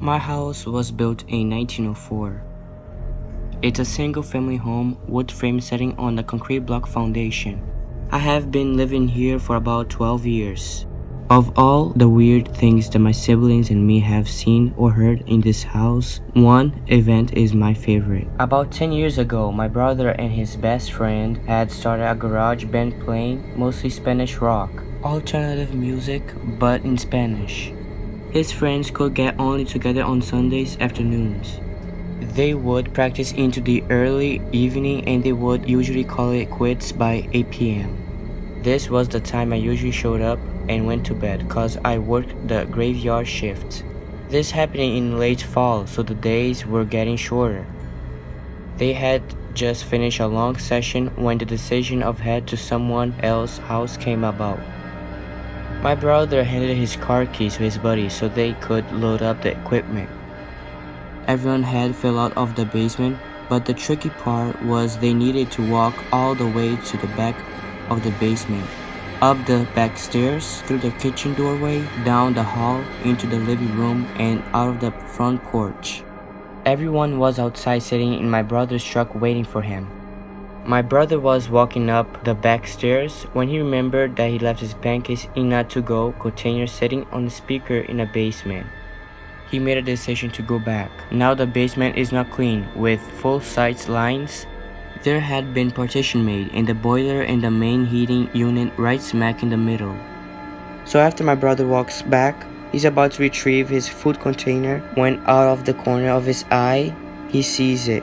My house was built in 1904. It's a single-family home, wood frame setting on a concrete block foundation. I have been living here for about 12 years. Of all the weird things that my siblings and me have seen or heard in this house, one event is my favorite. About 10 years ago, my brother and his best friend had started a garage band playing mostly Spanish rock, alternative music, but in Spanish. His friends could get only together on Sundays afternoons. They would practice into the early evening and they would usually call it quits by 8 p.m. This was the time I usually showed up and went to bed cause I worked the graveyard shift. This happening in late fall, so the days were getting shorter. They had just finished a long session when the decision of head to someone else's house came about. My brother handed his car keys to his buddy so they could load up the equipment. Everyone had fell out of the basement, but the tricky part was they needed to walk all the way to the back of the basement, up the back stairs, through the kitchen doorway, down the hall, into the living room, and out of the front porch. Everyone was outside sitting in my brother's truck waiting for him. My brother was walking up the back stairs when he remembered that he left his pancakes in a to-go container sitting on the speaker in the basement. He made a decision to go back. Now the basement is not clean, with full sight lines. There had been partition made and the boiler and the main heating unit right smack in the middle. So after my brother walks back, he's about to retrieve his food container when out of the corner of his eye, he sees it.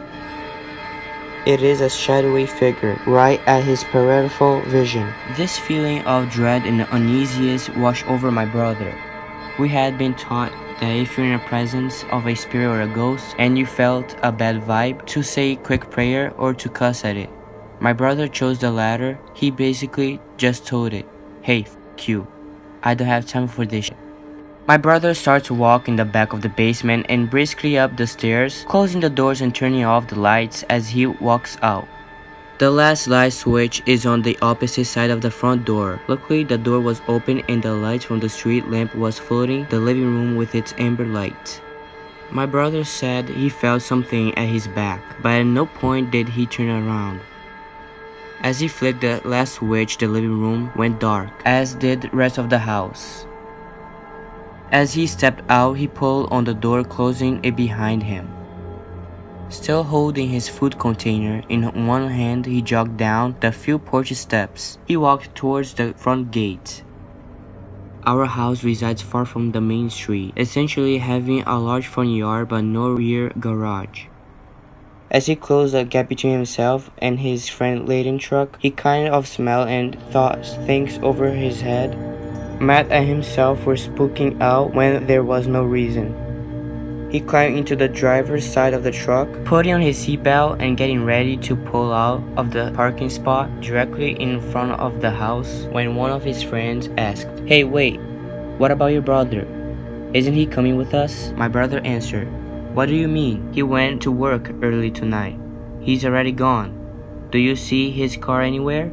It is a shadowy figure right at his peripheral vision. This feeling of dread and uneasiness washed over my brother. We had been taught that if you're in the presence of a spirit or a ghost and you felt a bad vibe, to say a quick prayer or to cuss at it. My brother chose the latter. He basically just told it, "Hey, f*** you. I don't have time for this shit." My brother starts to walk in the back of the basement and briskly up the stairs, closing the doors and turning off the lights as he walks out. The last light switch is on the opposite side of the front door. Luckily, the door was open and the light from the street lamp was flooding the living room with its amber light. My brother said he felt something at his back, but at no point did he turn around. As he flicked the last switch, the living room went dark, as did the rest of the house. As he stepped out, he pulled on the door, closing it behind him. Still holding his food container in one hand, he jogged down the few porch steps. He walked towards the front gate. Our house resides far from the main street, essentially having a large front yard but no rear garage. As he closed the gap between himself and his friend laden truck, he kind of smiled and thought things over his head. Mad at himself for spooking out when there was no reason. He climbed into the driver's side of the truck, putting on his seatbelt and getting ready to pull out of the parking spot directly in front of the house when one of his friends asked, "Hey, wait, what about your brother? Isn't he coming with us?" My brother answered, "What do you mean? He went to work early tonight. He's already gone. Do you see his car anywhere?"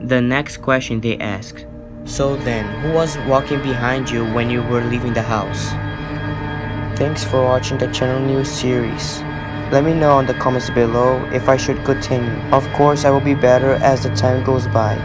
The next question they asked, "So then, who was walking behind you when you were leaving the house?" Thanks for watching the channel news series. Let me know in the comments below if I should continue. Of course, I will be better as the time goes by.